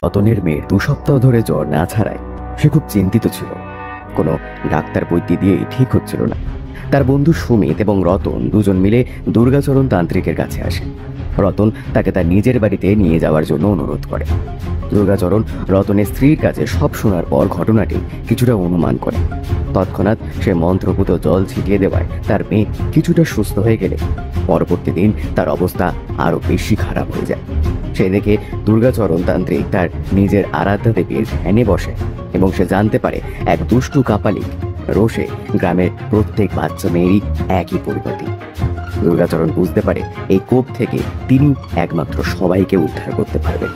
রতনের মেয়ের 2 সপ্তাহ ধরে জ্বর না ছাড়ায় সে খুব চিন্তিত ছিল। কোনো ডাক্তার বৈদ্য দিয়েই ঠিক হচ্ছিল না। তার বন্ধু সুমিত এবং রতন দুজন মিলে দুর্গাচরণ তান্ত্রিকের কাছে আসে। রতন তাকে তার নিজের বাড়িতে নিয়ে যাওয়ার জন্য অনুরোধ করে। দুর্গাচরণ রতনের স্ত্রীর কাছে সব শোনার পর ঘটনাটি কিছুটা অনুমান করে। তৎক্ষণাৎ সে মন্ত্রপুত জল ছিটিয়ে দেওয়ায় তার মেয়ে কিছুটা সুস্থ হয়ে গেলে পরবর্তী দিন তার অবস্থা আরো বেশি খারাপ হয়ে যায়। সে দেখে দুর্গাচরণ তান্ত্রিক তার নিজের আরাধ্যা দেবীর ধ্যানে বসে এবং সে জানতে পারে এক দুষ্টু কাপালিক রোষে গ্রামের প্রত্যেক বাচ্চা মেয়েরই একই পরিণতি। দুর্গাচরণ বুঝতে পারে এই কোপ থেকে তিনি একমাত্র সবাইকে উদ্ধার করতে পারবেন।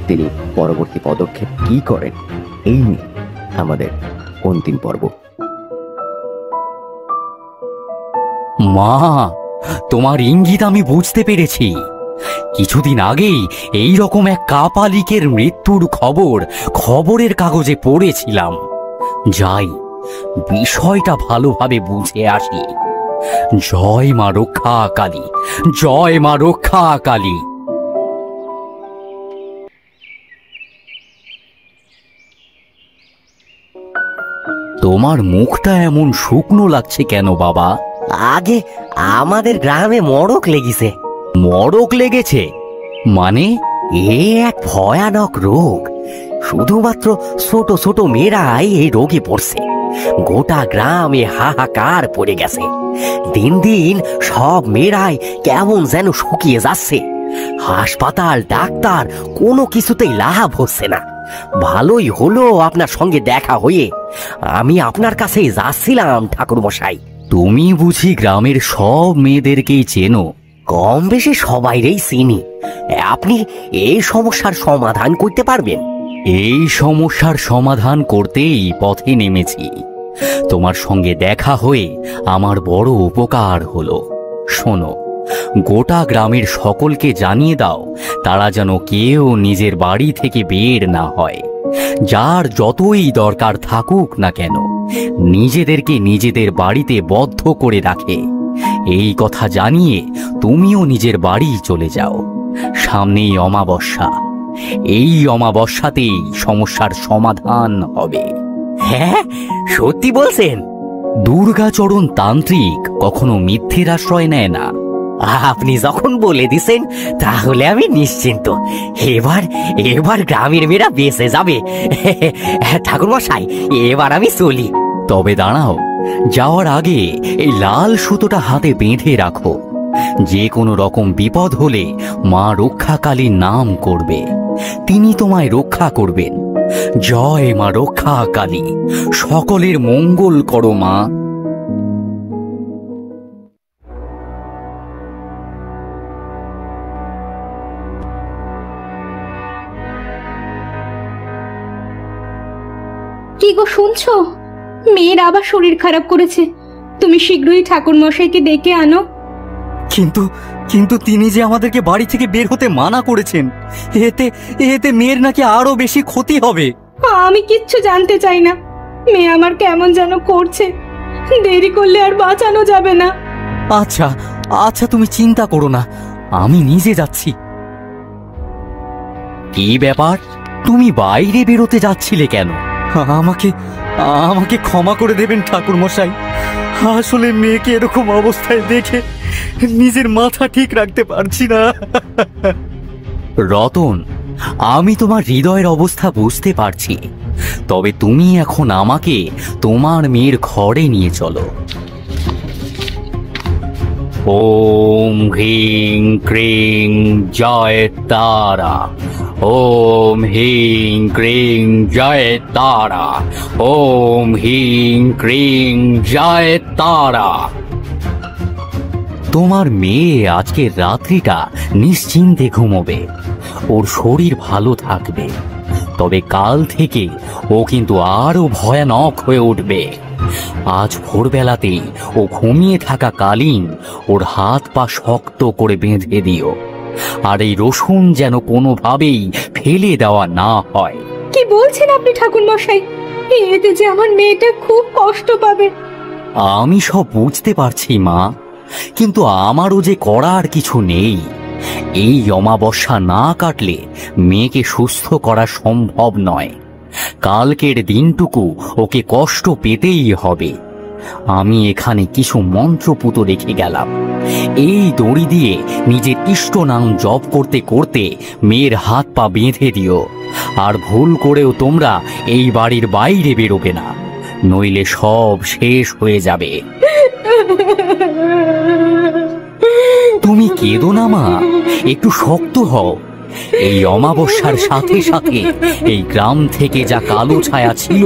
তিনি পরবর্তী পদক্ষেপ কি করেন এই নিয়ে আমাদের অন্তিম পর্ব। মা, তোমার ইঙ্গিত আমি বুঝতে পেরেছি। কিছুদিন আগেই এই রকম এক কাপালিকের মৃত্যুর খবরের কাগজে পড়েছিলাম। যাই, বিষয়টা ভালোভাবে বুঝে আসি। জয় মা রক্ষা কালী, জয় মা রক্ষা কালী। তোমার মুখটা এমন শুকনো লাগছে কেন বাবা? আগে আমাদের গ্রামে মড়ক লেগেছে। মড়ক লেগেছে মানে? এ এক ভয়ানক রোগ। শুধুমাত্র ছোট ছোট মেয়েরাই এই রোগে পড়ছে। গোটা গ্রামে হাহাকার পড়ে গেছে। দিন দিন সব মেয়েরাই কেমন যেন শুকিয়ে যাচ্ছে। হাসপাতাল, ডাক্তার কোনো কিছুতেই লাভ হচ্ছে না। ভালোই হলো আপনার সঙ্গে দেখা হয়ে। আমি আপনার কাছেই যাচ্ছিলাম ঠাকুরমশাই। তুমি বুঝি গ্রামের সব মেয়েদেরকেই চেনো? কম বেশি সবাইরেই চিনি। আপনি এই সমস্যার সমাধান করতে পারবেন? এই সমস্যার সমাধান করতেই পথে নেমেছি। তোমার সঙ্গে দেখা হয়ে আমার বড় উপকার হলো। শোনো, গোটা গ্রামের সকলকে জানিয়ে দাও তারা যেন কেউ নিজের বাড়ি থেকে বের না হয়। যার যতই দরকার থাকুক না কেন নিজেদেরকে নিজেদের বাড়িতে বদ্ধ করে রাখে। এই কথা জানিয়ে তুমিও নিজের বাড়ি চলে যাও। সামনেই অমাবস্যা, এই অমাবস্যাতেই সমস্যার সমাধান হবে। হ্যাঁ, সত্যি বলছেন? দুর্গাচরণ তান্ত্রিক কখনো মিথ্যের আশ্রয় নেয় না। আপনি যখন বলে দিছেন তাহলে আমি নিশ্চিন্ত। এবার গ্রামের মেয়েরা বেঁচে যাবে। ঠাকুরমশাই, এবার আমি চলি। তবে দাঁড়াও, যাওয়ার আগে এই লাল সুতোটা হাতে বেঁধে রাখো। যে কোনো রকম বিপদ হলে মা রক্ষাকালীর নাম করবে, তিনি তোমায় রক্ষা করবেন। জয় মা রক্ষা কালী, সকলের মঙ্গল করো মা। কি গো, শুনছো? মেয়ের আবার শরীর খারাপ করেছে। তুমি শীঘ্রই ঠাকুর মশাইকে ডেকে আনো। কিন্তু তিনি যে আমাদেরকে বাড়ি থেকে বের হতে মানা করেছেন। এতে মেয়ের নাকি আরো বেশি ক্ষতি হবে। আমি কিচ্ছু জানতে চাই না। মেয়ে আমার কেমন যেন করছে। দেরি করলে আর বাঁচানো যাবে না। আচ্ছা, তুমি চিন্তা করো না, আমি নিজে যাচ্ছি। কি ব্যাপার, তুমি বাইরে বেরোতে যাচ্ছিলে কেন? আমাকে ক্ষমা করে দেবেন ঠাকুর মশাই। আসলে মেয়েকে এরকম অবস্থায় দেখে নিজের মাথা ঠিক রাখতে পারছি না। রতন, আমি তোমার হৃদয়ের অবস্থা বুঝতে পারছি। তবে তুমি এখন আমাকে তোমার মেয়ের ঘরে নিয়ে চলো। ওম হ্রিং ক্রিং জয় তারা, ওম হিং ক্রিং জয় তারা, ওম হিং ক্রিং জয় তারা। তোমার মেয়ে আজকের রাত্রিটা নিশ্চিন্তে ঘুমোবে। ওর শরীর ভালো থাকবে। তবে কাল থেকে ও কিন্তু আরো ভয়ানক হয়ে উঠবে। আজ ভোরবেলাতেই ও ঘুমিয়ে থাকা কালীন ওর হাত পা শক্ত করে বেঁধে দিও। আর এই রসুন যেন কোনোভাবেই ফেলে দেওয়া না হয়। কি বলছেন আপনি ঠাকুর মশাই? এতে যে আমার মেয়েটা খুব কষ্ট পাবে। আমি সব বুঝতে পারছি মা, কিন্তু আমারও যে করার কিছু নেই। এই অমাবস্যা না কাটলে মেয়েকে সুস্থ করা সম্ভব নয়। কালকের দিনটুকু ওকে কষ্ট পেতেই হবে। আমি এখানে কিছু মন্ত্রপুত রেখে গেলাম। এই দড়ি দিয়ে নিজের ইষ্ট নাম জপ করতে করতে মেয়ের হাত পা বেঁধে দিও। আর ভুল করেও তোমরা এই বাড়ির বাইরে বেরোবে না, নইলে সব শেষ হয়ে যাবে। তুমি কেঁদো না মা, একটু শক্ত হও। এই অমাবস্যার সাথে সাথে এই গ্রাম থেকে যা কালো ছায়া ছিল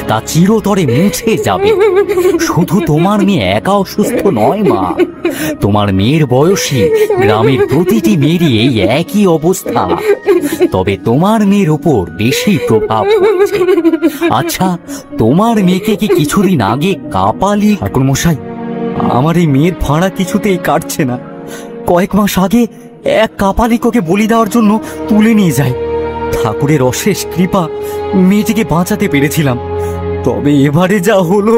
তা চিরতরে মুছে যাবে। শুধু তোমার মেয়ে একা অসুস্থ নয় মা, তোমার মেয়ের বয়সী গ্রামের প্রতিটি মেয়েরই এই একই অবস্থা, তবে তোমার মেয়ের উপর বেশি প্রভাব পড়ছে। আচ্ছা, তোমার মেয়েকে কি কিছুদিন আগে কাপালি? ঠাকুর মশাই, আমার এই মেয়ের ভাড়া কিছুতেই কাটছে না। কয়েক মাস আগে এক কাপালিক ওকে বলি দেওয়ার জন্য তুলে নিয়ে যায়। ঠাকুরের অশেষ কৃপা মেয়েটিকে বাঁচাতে পেরেছিলাম, তবে এবারে যা হলো।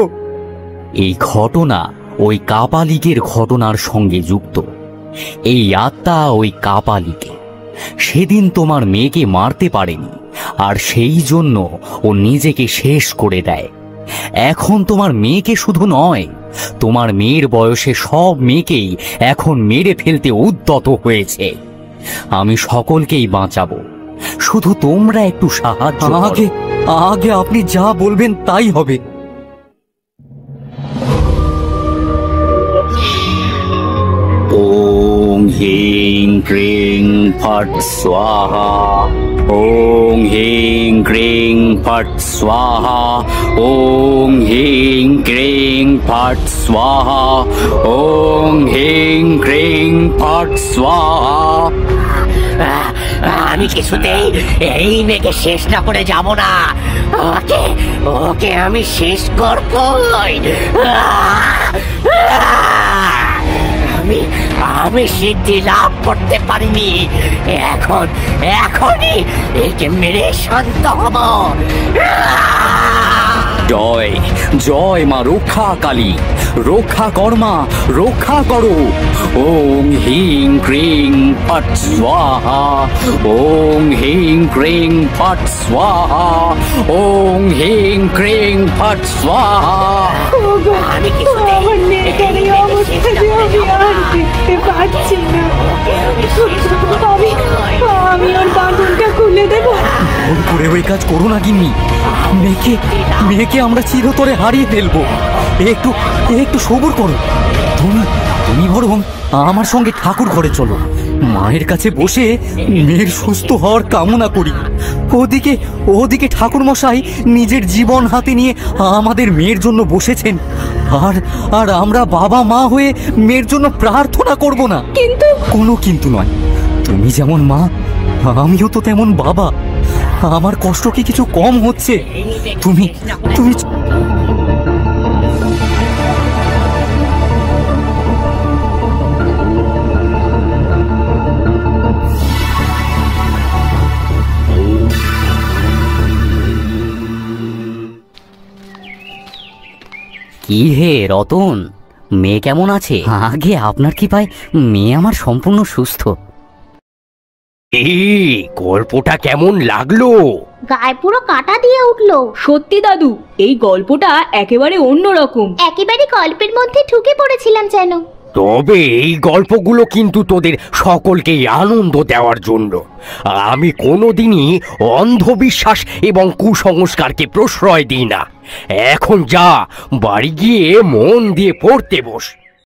এই ঘটনা ওই কাপালিকের ঘটনার সঙ্গে যুক্ত। এই আত্মা ওই কাপালিকে সেদিন তোমার মেয়েকে মারতে পারেনি, আর সেই জন্য ও নিজেকে শেষ করে দেয়। এখন তোমার মেয়েকে শুধু নয়, তোমার মেয়ের বয়সে সব মেয়েকেই এখন মেরে ফেলতে উদ্যত হয়েছে। আমি সকলকেই বাঁচাবো, শুধু তোমরা একটু সাহায্য করো। আগে আপনি যা বলবেন তাই হবে। ওং হিং ক্রিং ফট স্বাহা, ওং হিং ক্রিং ফট স্বাহা, ওং হিং ক্রিং ফট স্বাহা, ওং হিং ক্রিং ফট স্বাহা। আমি কিছুতেই এই মেয়েকে শেষ না করে যাব না। ওকে ওকে আমি শেষ করবই। আমি সিদ্ধি লাভ করতে পারিনি, এখনই একে মেরে শান্ত হব। জয় জয় মা রক্ষা কালী, রক্ষা কর্মা, রক্ষা করো। ওং হিং ক্রিং ফট স্বাহা, ওং হিং ক্রিং ফট স্বাহা, ওং হিং ক্রিং ফট স্বাহা। আমি আমার মেয়েটার এই অবস্থা যে আমি আর দেখতে পাচ্ছি না। আমি ওর বাঁধনটা খুলে দেবো। ভুল করে ওই কাজ করো না গিন্নি। মেয়েকে আমরা চিরতরে হারিয়ে ফেলবো। একটু সবুর করো। তুমি বরং আমার সঙ্গে ঠাকুর ঘরে চলো, মায়ের কাছে বসে মেয়ের সুস্থ হওয়ার কামনা করি। ওদিকে ঠাকুর মশাই নিজের জীবন হাতে নিয়ে আমাদের মেয়ের জন্য বসেছেন, আর আমরা বাবা মা হয়ে মেয়ের জন্য প্রার্থনা করব না। কিন্তু কোনো কিন্তু নয়। তুমি যেমন মা, আমিও তো তেমন বাবা। আমার কষ্ট কি কিছু কম হচ্ছে? তুমি কি হে রতন, মেয়ে কেমন আছে? আগে আপনার কি পায়, মেয়ে আমার সম্পূর্ণ সুস্থ। এই গল্পটা কেমন লাগলো? গায়ে পুরো কাঁটা দিয়ে উঠলো। সত্যি দাদু, এই গল্পটা একেবারে অন্যরকম। একেবারে গল্পের মধ্যে ঢুকে পড়েছিলাম যেন। তবে এই গল্পগুলো কিন্তু তোদের সকলকেই আনন্দ দেওয়ার জন্য। আমি কোনোদিনই অন্ধবিশ্বাস এবং কুসংস্কারকে প্রশ্রয় দিই না। এখন যা, বাড়ি গিয়ে মন দিয়ে পড়তে বস।